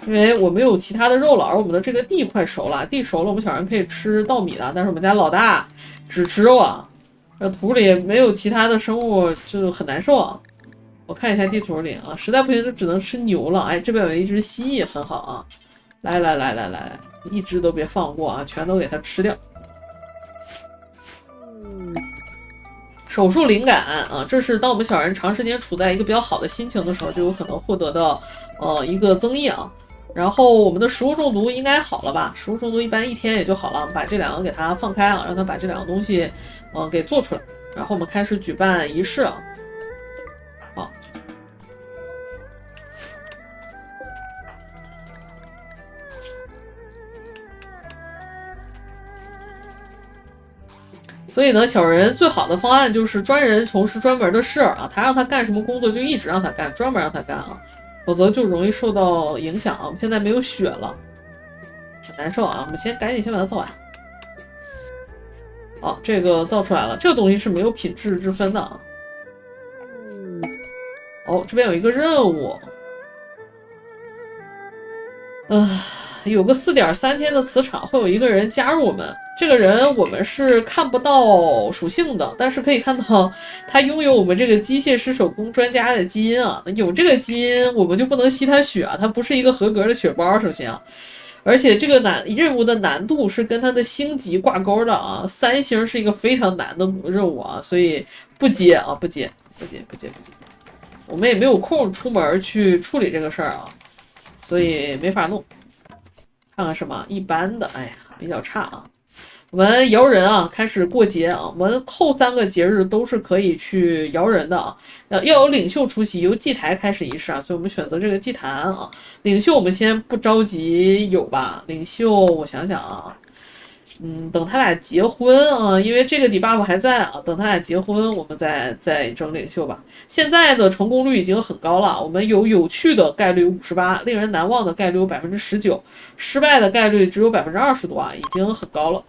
因为我没有其他的肉了，而我们的这个地快熟了，地熟了，我们小人可以吃稻米的，但是我们家老大只吃肉啊，土里没有其他的生物就很难受啊。我看一下地图里啊，实在不行就只能吃牛了。哎，这边有一只蜥蜴，很好啊，来，一只都别放过啊，全都给它吃掉。手术灵感啊，这是当我们小人长时间处在一个比较好的心情的时候，就有可能获得的一个增益啊。然后我们的食物中毒应该好了吧？食物中毒一般1天也就好了，把这两个给它放开啊，让它把这两个东西给做出来。然后我们开始举办仪式啊。好，所以呢，小人最好的方案就是专人从事专门的事啊，他让他干什么工作就一直让他干，专门让他干啊，否则就容易受到影响啊。我们现在没有血了，很难受啊。我们赶紧先把它造完。好，这个造出来了，这个东西是没有品质之分的啊。哦，这边有一个任务，有个4.3天的磁场，会有一个人加入我们。这个人我们是看不到属性的，但是可以看到他拥有我们这个机械师手工专家的基因啊。有这个基因，我们就不能吸他血啊，他不是一个合格的血包。首先啊，而且这个任务的难度是跟他的星级挂钩的啊，3星是一个非常难的任务啊，所以不接啊，不接。我们也没有空出门去处理这个事儿啊，所以没法弄。看看什么一般的，哎呀，比较差啊。我们摇人啊，开始过节啊。我们后3个节日都是可以去摇人的啊。要有领袖出席，由祭台开始仪式啊，所以我们选择这个祭坛啊。领袖我们先不着急有吧？领袖我想想啊，等他俩结婚啊，因为这个 debuff 还在啊，等他俩结婚，我们再整领袖吧。现在的成功率已经很高了，我们有趣的概率58%，令人难忘的概率有19%，失败的概率只有20%多啊，已经很高了。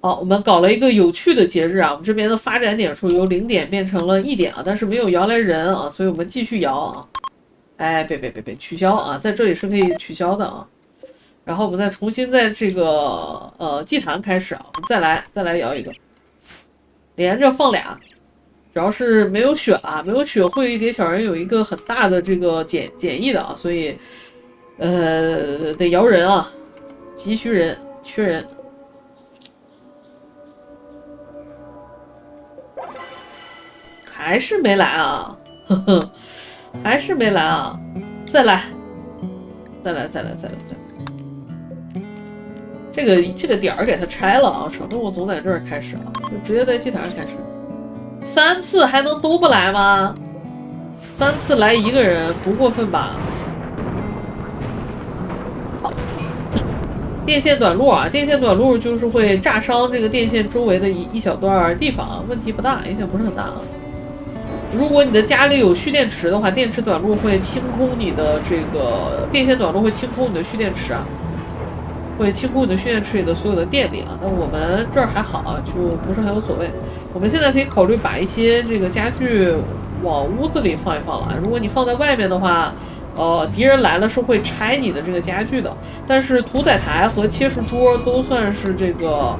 好，我们搞了一个有趣的节日啊，我们这边的发展点数由0点变成了1点啊，但是没有摇来人啊，所以我们继续摇啊。哎，别，取消啊，在这里是可以取消的啊。然后我们再重新在这个祭坛开始啊，我们再来摇一个，连着放俩，主要是没有血啊，没有血会给小人有一个很大的这个减益的啊，所以得摇人啊，急需人缺人。还是没来啊，呵呵，还是没来啊，再来，再来。这个点儿给他拆了啊，省得我总在这儿开始啊，就直接在祭坛上开始。3次还能都不来吗？3次来一个人不过分吧？好，电线短路啊，电线短路就是会炸伤这个电线周围的一小段地方啊，问题不大，影响不是很大啊。如果你的家里有蓄电池的话，电池短路会清空你的这个电线短路会清空你的蓄电池啊。会清空你的蓄电池里的所有的电力啊，但我们这儿还好啊，就不是很有所谓。我们现在可以考虑把一些这个家具往屋子里放一放了。如果你放在外面的话，敌人来了是会拆你的这个家具的。但是屠宰台和切石桌都算是这个，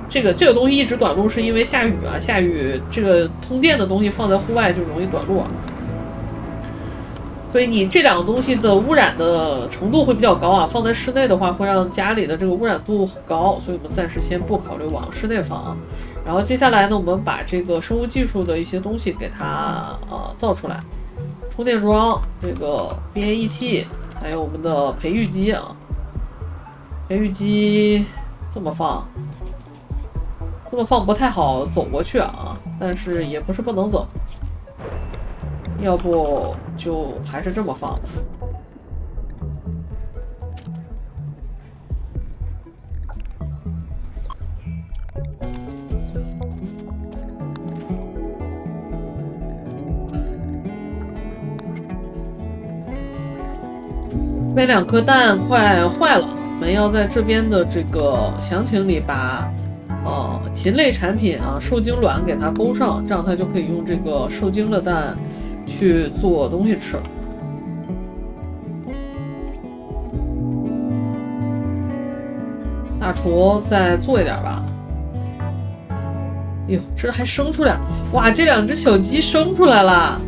这个东西一直短路，是因为下雨啊，下雨这个通电的东西放在户外就容易短路啊。所以你这两个东西的污染的程度会比较高啊，放在室内的话会让家里的这个污染度很高，所以我们暂时先不考虑往室内放啊。然后接下来呢，我们把这个生物技术的一些东西给它造出来，充电桩、这个编译器，还有我们的培育机啊。培育机这么放不太好走过去啊，但是也不是不能走。要不就还是这么放吧。这边2颗蛋快坏了，我们要在这边的这个详情里把禽类产品啊受精卵给它勾上，这样它就可以用这个受精的蛋去做东西吃。大厨再做一点吧。哟，这还生出来！哇，这2只小鸡生出来了。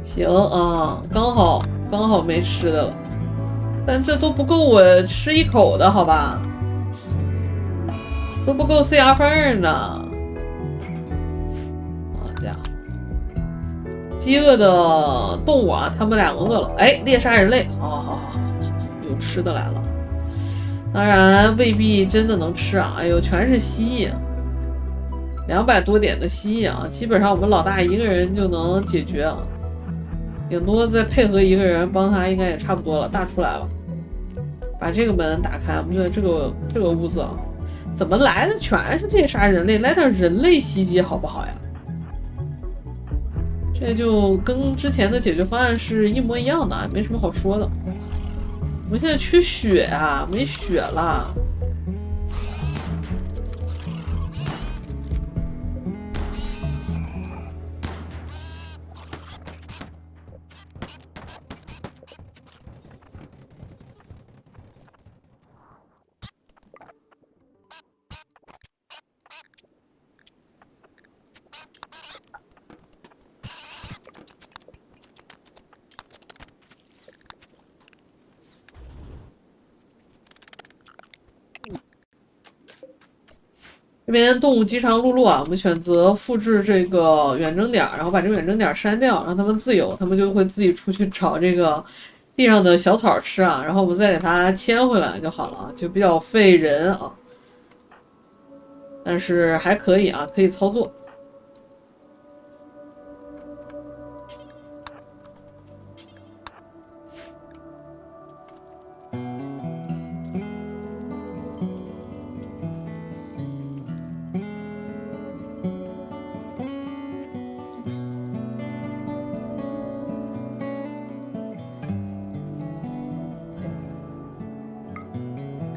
行啊，刚好没吃的了，但这都不够我吃1口的，好吧？都不够塞牙缝呢。饥饿的动物啊，他们俩饿了。哎，猎杀人类，好，有吃的来了。当然未必真的能吃啊。哎呦，全是蜥蜴，200多点的蜥蜴啊，基本上我们老大一个人就能解决啊，顶多再配合一个人帮他，应该也差不多了。大出来了，把这个门打开。我们这个屋子啊，怎么来的全是猎杀人类？来点人类袭击好不好呀？这就跟之前的解决方案是一模一样的，没什么好说的。我们现在缺血啊，没血了。这边动物饥肠辘辘啊，我们选择复制这个远征点，然后把这个远征点删掉，让他们自由，他们就会自己出去找这个地上的小草吃啊，然后我们再给它牵回来就好了，就比较费人啊，但是还可以啊，可以操作。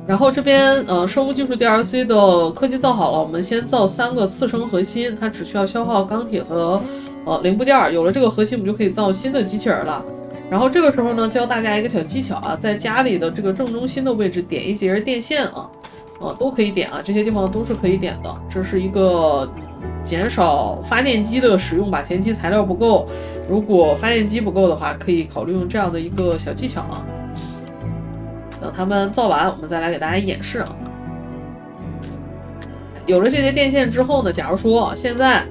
然后这边生物技术 DLC 的科技造好了，我们先造3个次生核心，它只需要消耗钢铁和零部件。有了这个核心，我们就可以造新的机器人了。然后这个时候呢，教大家一个小技巧啊，在家里的这个正中心的位置点一节电线啊，都可以点啊，这些地方都是可以点的。这是一个减少发电机的使用吧，前期材料不够，如果发电机不够的话，可以考虑用这样的一个小技巧啊。等他们造完，我们再来给大家演示啊。有了这些电线之后呢，假如说现在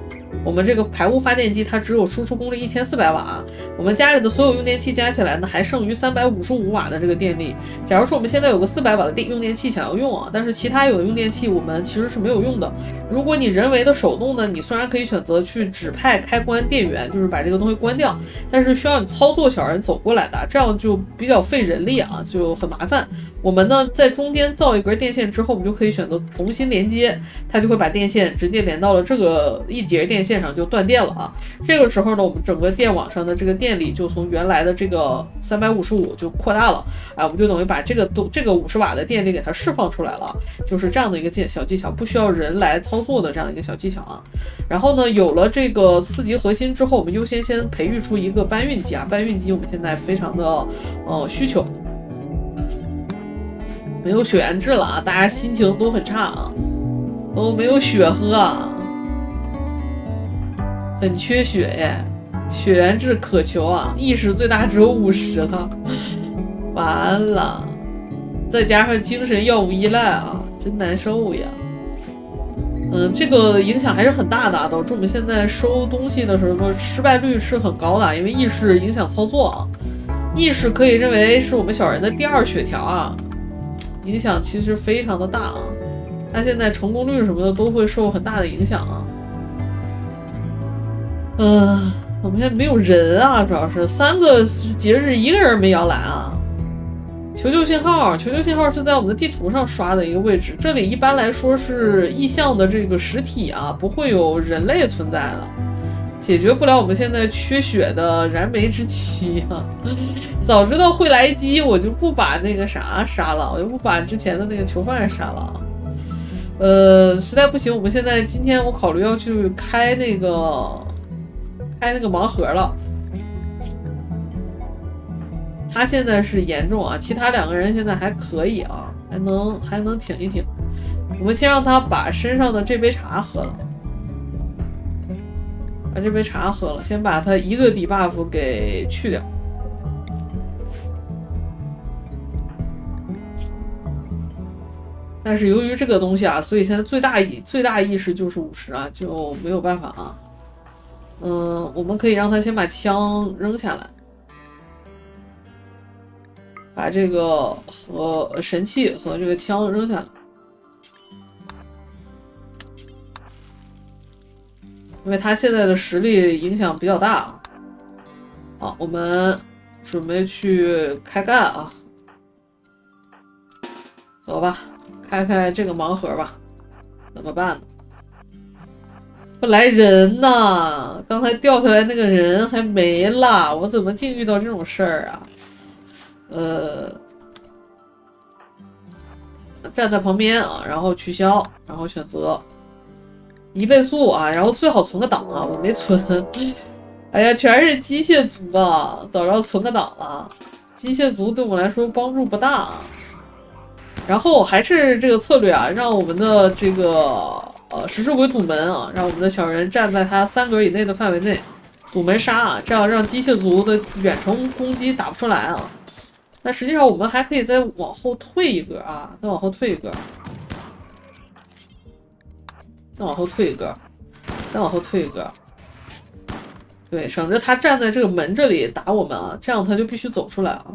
我们这个排污发电机它只有输出功率1400瓦，我们家里的所有用电器加起来呢，还剩余355瓦的这个电力。假如说我们现在有个400瓦的用电器想要用啊，但是其他有的用电器我们其实是没有用的。如果你人为的手动呢，你虽然可以选择去指派开关电源，就是把这个东西关掉，但是需要你操作小人走过来的，这样就比较费人力啊，就很麻烦。我们呢在中间造一根电线之后，我们就可以选择重新连接，它就会把电线直接连到了这个一节电线上，就断电了啊。这个时候呢，我们整个电网上的这个电力就从原来的这个355就扩大了，我们就等于把这个50瓦的电力给它释放出来了，就是这样的一个小技巧，不需要人来操作的这样一个小技巧啊。然后呢，有了这个4级核心之后，我们优先培育出一个搬运机啊，搬运机我们现在非常的需求。没有血源质了啊，大家心情都很差啊，都没有血喝啊，很缺血耶，血源质渴求啊，意识最大只有50了，完了，再加上精神药物依赖啊，真难受呀。这个影响还是很大的，导致我们现在收东西的时候失败率是很高的，因为意识影响操作啊，意识可以认为是我们小人的第2血条啊。影响其实非常的大啊，它现在成功率什么的都会受很大的影响啊。我们现在没有人啊，主要是3个节日1个人没摇篮啊。求救信号，求救信号是在我们的地图上刷的一个位置，这里一般来说是异象的这个实体啊，不会有人类存在的。解决不了我们现在缺血的燃眉之急啊！早知道会来机，我就不把那个啥杀了，我就不把之前的那个囚犯杀了。实在不行，我们现在今天我考虑要去开那个盲盒了。他现在是严重啊，其他2个人现在还可以啊，还能挺一挺。我们先让他把身上的这杯茶喝了。把这杯茶喝了，先把它一个底 buff 给去掉。但是由于这个东西啊，所以现在最大意识就是50啊，就没有办法啊。我们可以让他先把枪扔下来，把这个和神器和这个枪扔下来。因为他现在的实力影响比较大。好，我们准备去开干啊，走吧，开这个盲盒吧。怎么办呢？不来人呐！刚才掉下来那个人还没了，我怎么竟遇到这种事儿啊？站在旁边啊，然后取消，然后选择1倍速啊，然后最好存个档啊，我没存。哎呀，全是机械族啊，早知道存个档了。机械族对我来说帮助不大啊。然后还是这个策略啊，让我们的这个食尸鬼堵门啊，让我们的小人站在他3格以内的范围内堵门杀啊，这样让机械族的远程攻击打不出来啊。那实际上我们还可以再往后退一格啊，再往后退一格。再往后退一个，再往后退一个，对，省着他站在这个门这里打我们啊，这样他就必须走出来啊。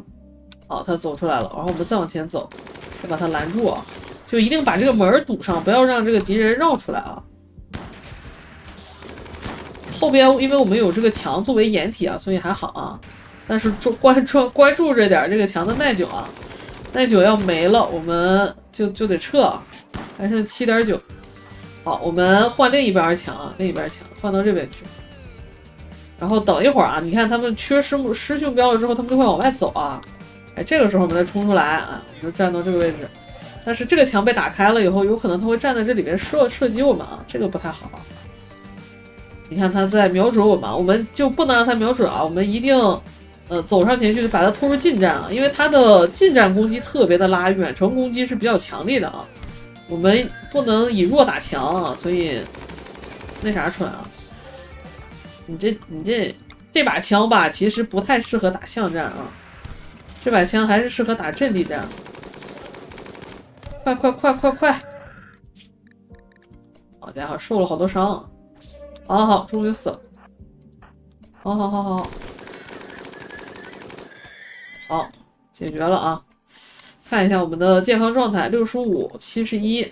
好，他走出来了，然后我们再往前走，再把他拦住啊，就一定把这个门堵上，不要让这个敌人绕出来啊。后边因为我们有这个墙作为掩体啊，所以还好啊。但是关注着点这个墙的耐久啊，耐久要没了，我们就得撤啊，还剩7.9。好，我们换另一边墙啊，另一边墙换到这边去，然后等一会儿啊，你看他们缺失讯标了之后，他们就会往外走啊。这个时候我们再冲出来啊，我们就站到这个位置。但是这个墙被打开了以后，有可能他会站在这里面射击我们啊，这个不太好。你看他在瞄准我们，我们就不能让他瞄准啊，我们一定走上前去把他拖入近战啊，因为他的近战攻击特别的拉，远程攻击是比较强力的啊。我们不能以弱打强啊，所以那啥蠢啊！你这把枪吧，其实不太适合打巷战啊，这把枪还是适合打阵地战。快！家伙受了好多伤。好，终于死了。好，好，解决了啊。看一下我们的健康状态，65、71。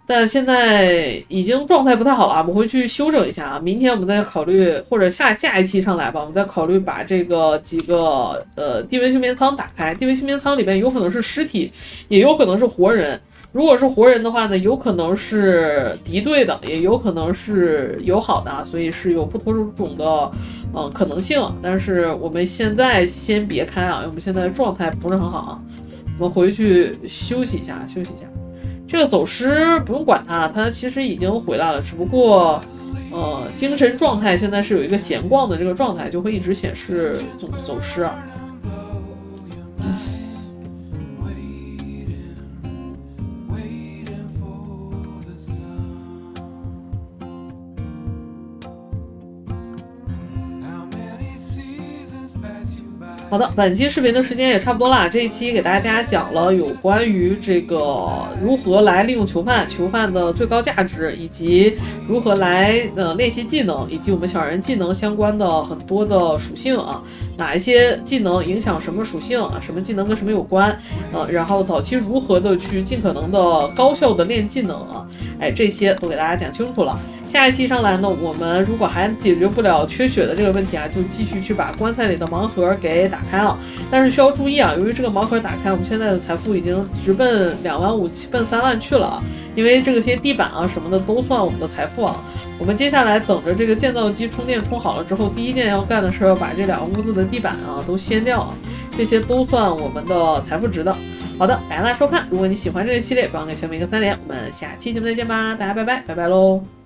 但现在已经状态不太好了，我们回去修整一下啊。明天我们再考虑，或者下一期上来吧，我们再考虑把这个几个低温休眠舱打开。低温休眠舱里面有可能是尸体，也有可能是活人。如果是活人的话呢，有可能是敌对的，也有可能是友好的，所以是有不同种的可能性。但是我们现在先别开啊，因为我们现在状态不是很好啊。我们回去休息一下。这个走失不用管他其实已经回来了，只不过精神状态现在是有一个闲逛的这个状态，就会一直显示走失啊。好的，本期视频的时间也差不多了。这一期给大家讲了有关于这个如何来利用囚犯的最高价值，以及如何来练习技能，以及我们小人技能相关的很多的属性啊，哪一些技能影响什么属性啊，什么技能跟什么有关，然后早期如何的去尽可能的高效的练技能啊，这些都给大家讲清楚了。下一期上来呢，我们如果还解决不了缺血的这个问题啊，就继续去把棺材里的盲盒给打开啊。但是需要注意啊，由于这个盲盒打开，我们现在的财富已经直奔2万5，奔3万去了啊。因为这些地板啊什么的都算我们的财富啊。我们接下来等着这个建造机充电充好了之后，第一件要干的是要把这2个屋子的地板啊都掀掉啊，这些都算我们的财富值的。好的，感谢大家收看，如果你喜欢这个系列，不要给小米一个3连，我们下期节目再见吧，大家拜拜喽。